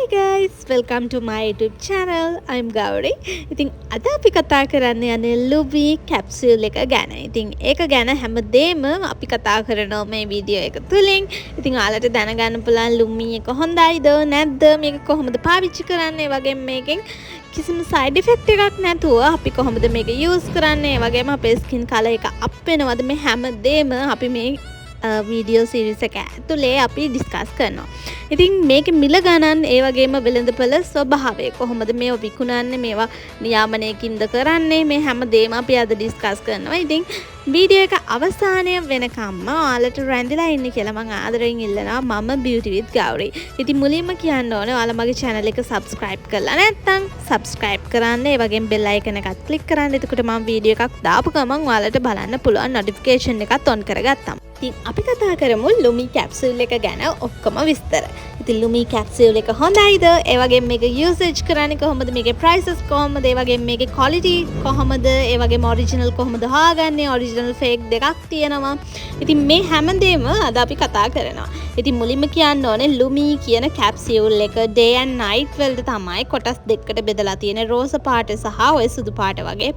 Hi guys, welcome to my YouTube channel. I'm Gauri. ඉතින් අද අපි කතා කරන්න යන්නේ Lumi capsule එක ගැන. ඉතින් ඒක ගැන හැමදේම අපි කතා කරනවා මේ වීඩියෝ එක තුලින්. ඉතින් ඔයාලට දැනගන්න පුළුවන් Lumi එක හොඳයිද නැද්ද, මේක කොහොමද පාවිච්චි කරන්නේ, වගේම මේකෙන් කිසිම side effect එකක් නැතුව අපි කොහොමද මේක use කරන්නේ, වගේම අපේ skin color එක up වෙනවද, මේ හැමදේම අපි මේ වීඩියෝ සීරීස් එක ඇතුලේ අපි ඩිස්කස් කරනවා. ඉතින් මේකේ මිල ගණන් ඒ වගේම වෙළඳපොළ ස්වභාවය කොහොමද මේවා විකුණන්නේ, මේවා නියාමනයකින්ද කරන්නේ, මේ හැමදේම අපි අද ඩිස්කස් කරනවා. ඉතින් වීඩියෝ එක අවසානය වෙනකම්ම ඔයාලට රැඳිලා ඉන්න කියලා මම ආදරෙන් ඉල්ලනවා. මම beauty with Gauri. ඉතින් මුලින්ම කියන්න ඕනේ ඔයාලා මගේ channel එක subscribe කරලා නැත්නම් subscribe කරන්න, ඒ වගේම bell icon එකත් click කරන්න. එතකොට මම වීඩියෝ එකක් දාපු ගමන් ඔයාලට බලන්න පුළුවන් notification එකත් on කරගත්තාම. ඉතින් අපි කතා කරමු Lumi capsule එක ගැන ඔක්කොම විස්තර. ඉතින් Lumi capsule එක හොඳයිද? ඒ වගේම මේක usage කරන්නේ කොහොමද? මේකේ prices කොහොමද? ඒ වගේම මේකේ quality කොහොමද? ඒ වගේම original කොහොමද හොයාගන්නේ? original fake දෙකක් තියෙනවා. ඉතින් මේ හැමදේම අද අපි කතා කරනවා. ඉතින් මුලින්ම කියන්න ඕනේ Lumi කියන capsule එක day and night වලට තමයි කොටස් දෙකකට බෙදලා තියෙන්නේ. රෝස පාට සහ ඔය සුදු පාට වගේ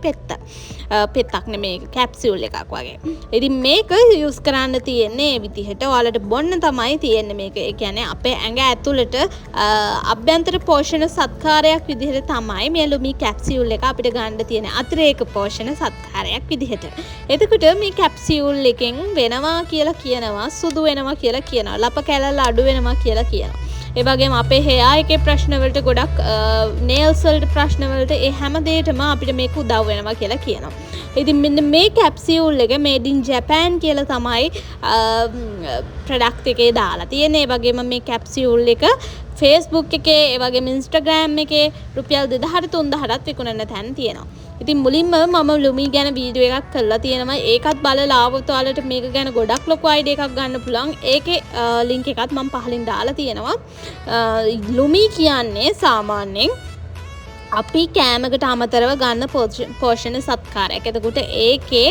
පෙත්තක් නෙමේ, capsule එකක් වගේ. ඉතින් මේක use කරන්න තියෙන්නේ මේ විදිහට. ඔයාලට බොන්න තමයි තියෙන්නේ මේක. ඒ කියන්නේ අපේ ඇඟ ඇතුළට අභ්‍යන්තර පෝෂණ සත්කාරයක් විදිහට තමයි මේ Lumi capsule එක අපිට ගන්න තියෙන අතිරේක පෝෂණ සත්කාරයක් විදිහට. එතකොට මේ capsule එකෙන් වෙනවා කියලා කියනවා, සුදු වෙනවා කියලා කියනවා, ලප කැලල් අඩු වෙනවා කියලා කියනවා. ඒ වගේම අපේ hair එකේ ප්‍රශ්න වලට ගොඩක් nails වලට ප්‍රශ්න වලට ඒ හැම දෙයකටම අපිට මේක උදව් වෙනවා කියලා කියනවා. ඉතින් මෙන්න මේ capsule එක made in Japan කියලා තමයි product එකේ දාලා තියෙන්නේ. ඒ වගේම මේ capsule එක Facebook එකේ, ඒ වගේම Instagram එකේ රුපියල් 2000-3000ට විකුණන තැන් තියෙනවා. ඉතින් මුලින්ම මම Lumi ගැන වීඩියෝ එකක් කරලා තියෙනවා. ඒකත් බලලා ආවොත් ඔයාලට මේක ගැන ගොඩක් ලොකු අයිඩියා එකක් ගන්න පුළුවන්. ඒකේ link එකත් මම පහලින් දාලා තියෙනවා. Lumi කියන්නේ සාමාන්‍යයෙන් අපි කෑමකට අමතරව ගන්න පෝෂණ සත්කාරයක්. එතකොට ඒකේ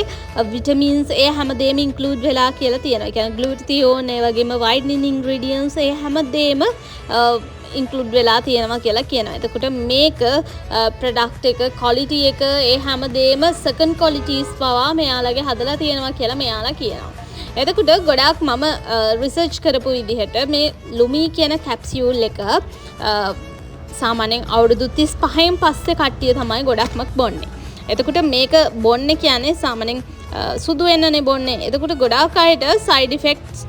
vitamins ඒ හැමදේම include වෙලා කියලා තියෙනවා. ඒ කියන්නේ glutathione, ඒ වගේම whitening ingredients ඒ හැමදේම include වෙලා තියෙනවා කියලා කියනවා. එතකොට මේක product එක quality එක ඒ හැමදේම second qualities පවා මෙයාලගේ හදලා තියෙනවා කියලා මෙයාලා කියනවා. එතකොට ගොඩාක් මම research කරපු විදිහට මේ Lumi කියන capsule එක සාමාන්‍යයෙන් අවුරුදු 35න් පස්සේ කට්ටිය තමයි ගොඩක්ම බොන්නේ. එතකොට මේක බොන්නේ කියන්නේ සාමාන්‍යයෙන් සුදු වෙන්නනේ බොන්නේ. එතකොට ගොඩාක් අයට side effects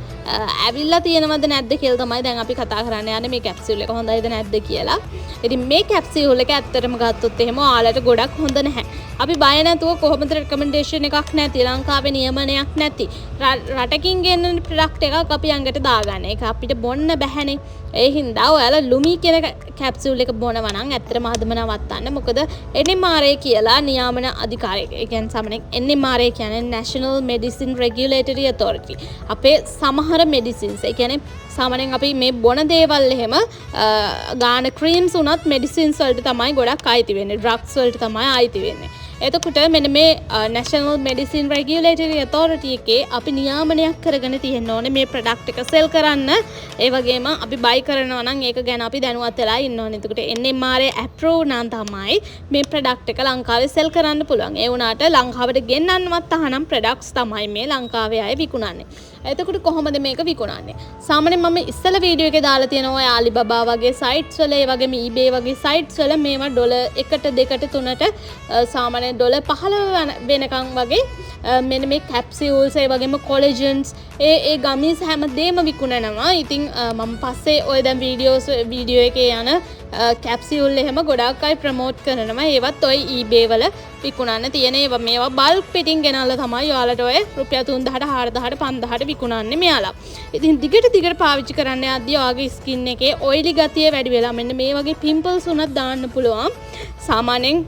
ඇවිල්ලා තියෙනවද නැද්ද කියලා තමයි දැන් අපි කතා කරන්න යන්නේ, මේ capsule එක හොඳයිද නැද්ද කියලා. ඉතින් මේ capsule එක ඇත්තටම ගත්තොත් එහෙම ඔයාලට ගොඩක් හොඳ නැහැ. අපි බය නැතුව කොහොමද recommendation එකක් නැති, ලංකාවේ නියමනයක් නැති රටකින් ගෙන්නන product එකක් අපි අඟට දාගන්න. ඒක අපිට බොන්න බැහැනේ. ඒ හින්දා ඔයාලා Lumi කියන capsule එක බොනවා නම් ඇත්තටම අදම නවත්තන්න. මොකද NMRA කියලා නියාමන අධිකාරිය, ඒ කියන්නේ සාමාන්‍යයෙන් NMRA කියන්නේ National Medicine Regulatory Authority. අපේ සමහර medicines, ඒ කියන්නේ සාමාන්‍යයෙන් අපි මේ බොන දේවල් එහෙම ගාන creams උනත් medicines වලට තමයි ගොඩක් අයිති වෙන්නේ, drugs වලට තමයි අයිති වෙන්නේ. එතකොට මෙන්න මේ National Medicine Regulatory Authority එකේ අපි නියාමනයක් කරගෙන තියෙන්න ඕනේ මේ product එක sell කරන්න. ඒ වගේම අපි buy කරනවා නම් ඒක ගැන අපි දැනුවත් වෙලා ඉන්න ඕනේ. එතකොට NMRA approve නම් තමයි මේ product එක ලංකාවේ sell කරන්න පුළුවන්. ඒ වුණාට ලංකාවට ගෙන්නන්නවත් තහනම් products තමයි මේ ලංකාවේ අය විකුණන්නේ. එතකොට කොහොමද මේක විකුණන්නේ? සාමාන්‍යයෙන් මම ඉස්සල වීඩියෝ එකේ දාලා තියෙනවා ඔය Alibaba වගේ sites වල, ඒ වගේම eBay වගේ sites වල මේවා $1 1ට 2ට 3ට සාමාන්‍යයෙන් $15 වෙනකන් වගේ මෙන්න මේ capsules, ඒ වගේම collagens, ඒ gummies හැමදේම විකුණනවා. ඉතින් මම පස්සේ ඔය දැන් වීඩියෝ එකේ යන capsule එහෙම ගොඩාක් අය ප්‍රමෝට් කරනවා. ඒවත් ඔය eBay වල විකුණන්න තියෙන ඒවා. මේවා බල්ක් පිටින් ගෙනල්ලා තමයි ඔයාලට ඔය රුපියල් 3000ට 4000ට 5000ට විකුණන්නේ මෙයාලා. ඉතින් දිගට පාවිච්චි කරන්න යද්දී ඔයාගේ ස්කින් එකේ ඔයිලි ගතිය වැඩි වෙලා මෙන්න මේ වගේ pimples උනත් දාන්න පුළුවන්. සාමාන්‍යයෙන්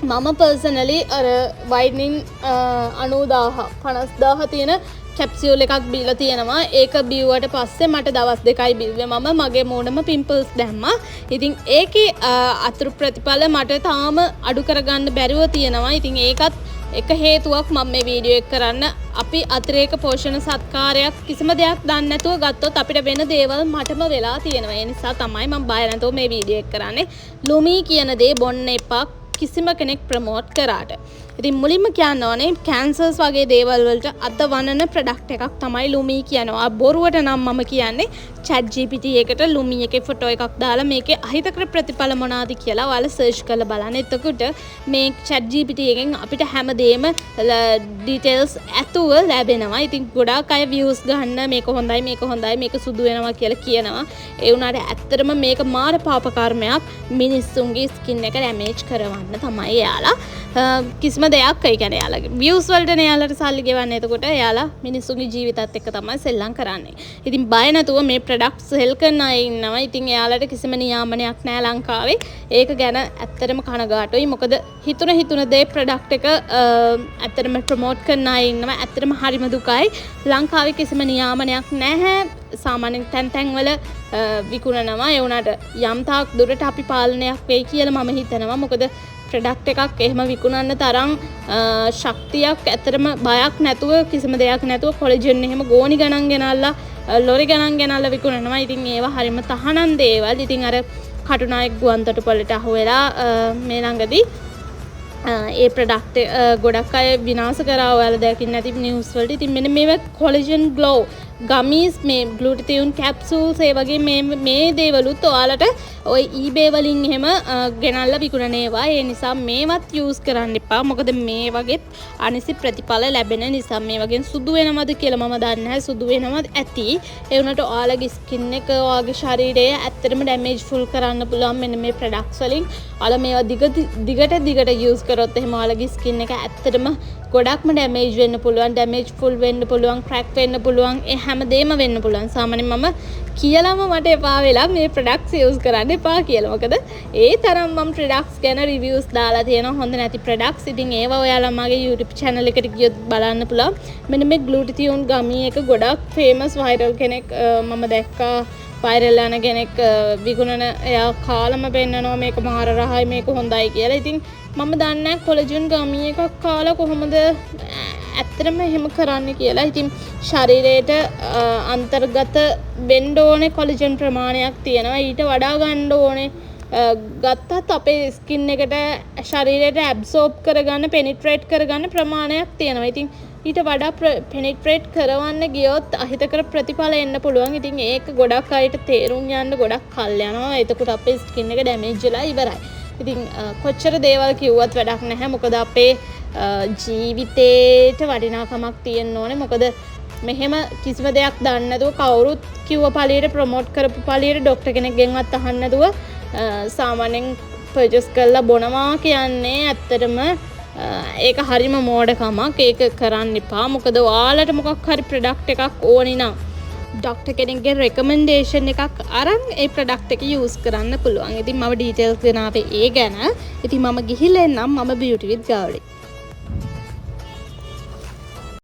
මම personally අර whitening 90000 50000 තියෙන capsule එකක් බීලා තියෙනවා. ඒක බිව්වට පස්සේ මට දවස් 2යි බිව්වේ. මම මගේ මූණම pimples දැම්මා. ඉතින් ඒකේ අතුරු ප්‍රතිඵල මට තාම අඩු කරගන්න බැරිව තියෙනවා. ඉතින් ඒකත් එක හේතුවක් මම මේ වීඩියෝ එක කරන්න අපි අතිරේක පෝෂණ සත්කාරයක් කිසිම දෙයක් දන්නේ නැතුව ගත්තොත් අපිට වෙන දේවල් මටම වෙලා තියෙනවා. ඒ නිසා තමයි මම බය නැතුව මේ වීඩියෝ එක කරන්නේ. ලුමි කියන දේ බොන්න එපා කිසිම කෙනෙක් ප්‍රමෝට් කරාට. ඉතින් මුලින්ම කියන්න ඕනේ කැන්සර්ස් වගේ දේවල් වලට අත වනන ප්‍රොඩක්ට් එකක් තමයි ලුමි කියනවා. බොරුවට නම් මම කියන්නේ chat GPT එකට ලුමි එකේ ෆොටෝ එකක් දාලා මේකේ අහිතකර ප්‍රතිඵල මොනවාද කියලා ඔයාලා සර්ච් කරලා බලන්න. එතකොට මේ chat GPT එකෙන් අපිට හැමදේම ඩීටේල්ස් ඇතුව ලැබෙනවා. ඉතින් ගොඩාක් අය views ගන්න මේක හොඳයි මේක සුදු වෙනවා කියලා කියනවා. ඒ වුණාට ඇත්තටම මේක මාර පාප කර්මයක්. මිනිස්සුන්ගේ ස්කින් එක ඩැමේජ් කරවන්න තමයි එයාලා කිසිම දෙයක් ඒ කියන්නේ යාළුවගේ views වලට යාළුවට සල්ලි ගෙවන්නේ. එතකොට යාළුවා මිනිස්සුන්ගේ ජීවිතත් එක්ක තමයි සෙල්ලම් කරන්නේ. ඉතින් බය නැතුව මේ ප්‍රොඩක්ට් සෙල් කරන අය ඉන්නවා. ඉතින් යාළුවට කිසිම නියාමනයක් නැහැ ලංකාවේ. ඒක ගැන ඇත්තටම කනගාටුයි. මොකද හිතුන දේ ප්‍රොඩක්ට් එක ඇත්තටම ප්‍රොමෝට් කරන අය ඉන්නවා. ඇත්තටම හරිම දුකයි. ලංකාවේ කිසිම නියාමනයක් නැහැ. සාමාන්‍යයෙන් තැන් වල විකුණනවා. ඒ වුණාට යම් තාක් දුරට අපි පාලනයක් වෙයි කියලා මම හිතනවා. මොකද ප්‍රොඩක්ට් එකක් එහෙම විකුණන්න තරම් ශක්තියක් ඇත්තටම බයක් නැතුව කිසිම දෙයක් නැතුව කොලෙජන් එහෙම ගෝනි ගණන් ගෙනල්ලා ලොරි ගණන් ගෙනල්ලා විකුණනවා. ඉතින් ඒවා හරිම තහනම් දේවල්. ඉතින් අර කටුනායක ගුවන්තොටුපළට අහුවෙලා මේ ළඟදී ඒ ප්‍රොඩක්ට් ගොඩක් අය විනාශ කරා. ඔයාලා දැකින් නැති නිවුස් වලට. ඉතින් මෙන්න මේවා කොලෙජන් ග්ලෝ ගමීස් මේ ග්ලූටතියුන් කැප්සූල්ස් ඒ වගේ මේ දේවලුත් ඔයාලට ඔය eBay වලින් එහෙම ගෙනල්ලා විකුණන ඒවා. ඒ නිසා මේවත් යූස් කරන්න එපා. මොකද මේ වගේත් අනිසි ප්‍රතිඵල ලැබෙන නිසා මේ වගේ සුදු වෙනවද කියලා මම දන්නේ නැහැ. සුදු වෙනවද ඇති. ඒ වුණාට ඔයාලගේ ස්කින් එක ඔයාගේ ශරීරය ඇත්තටම ඩැමේජ් ෆුල් කරන්න පුළුවන් මෙන්න මේ ප්‍රොඩක්ට්ස් වලින්. ඔයාලා මේවා දිගට යූස් කරොත් එහෙම ඔයාලගේ ස්කින් එක ඇත්තටම ගොඩක්ම ඩැමේජ් වෙන්න පුළුවන්. ඩැමේජ් ෆුල් වෙන්න පුළුවන්. ක්‍රැක් වෙන්න පුළුවන්. ඒ හැමදේම වෙන්න පුළුවන්. සාමාන්‍යයෙන් මම කියලාම මට එපා වෙලා මේ ප්‍රොඩක්ට්ස් යූස් කරන්න එපා කියලා. මොකද ඒ තරම් මම ප්‍රොඩක්ට්ස් ගැන රිවිව්ස් දාලා තියෙනවා හොඳ නැති ප්‍රොඩක්ට්ස්. ඉතින් ඒවා ඔයාලා මගේ YouTube channel එකට ගියොත් බලන්න පුළුවන්. මෙන්න මේ ග්ලූටතියුන් ගමී එක ගොඩක් ෆේමස් වයිරල් කෙනෙක් මම දැක්කා. වයිරල් යන කෙනෙක් විකුණන එයා කාලම පෙන්නනවා මේක මාර රහයි මේක හොඳයි කියලා. ඉතින් මම දන්නේ කොලජන් ගමී එකක් කාලා කොහොමද ඇත්තටම එහෙම කරන්න කියලා. ඉතින් ශරීරයට අන්තර්ගත වෙන්න ඕනේ කොලජන් ප්‍රමාණයක් තියෙනවා. ඊට වඩා ගන්න ඕනේ. ගත්තත් අපේ ස්කින් එකට ශරීරයට ඇබ්සෝබ් කරගන්න පෙනිට්‍රේට් කරගන්න ප්‍රමාණයක් තියෙනවා. ඉතින් ඊට වඩා පෙනිට්‍රේට් කරවන්න ගියොත් අහිතකර ප්‍රතිඵල එන්න පුළුවන්. ඉතින් ඒක ගොඩක් අයට තේරුම් යන්න ගොඩක් කල් යනවා. එතකොට අපේ ස්කින් එක ඩැමේජ් වෙලා ඉවරයි. ඉතින් කොච්චර දේවල් කිව්වත් වැඩක් නැහැ. මොකද අපේ ජීවිතේට වටිනාකමක් තියෙන්න ඕනේ. මොකද මෙහෙම කිසිම දෙයක් දන්නේ නැතුව කවුරුත් කිව්ව පළියට ප්‍රොමෝට් කරපු පළියට ડોක්ටර් කෙනෙක්ගෙන්වත් අහන්න නැතුව සාමාන්‍යයෙන් පර්චේස් කරලා බොනවා කියන්නේ ඇත්තටම ඒක හරිම මෝඩකමක්. ඒක කරන්න එපා. මොකද ඔයාලට මොකක් හරි ප්‍රොඩක්ට් එකක් ඕනි නම් ඩොක්ටර් කෙනෙක්ගේ රෙකමෙන්ඩේෂන් එකක් අරන් ඒ ප්‍රොඩක්ට් එක යූස් කරන්න පුළුවන්. ඉතින් මම ඩීටේල්ස් දෙනාවේ ඒ ගැන. ඉතින් මම ගිහිල්ලා එන්නම්. මම බියුටි විත් ගෞරි.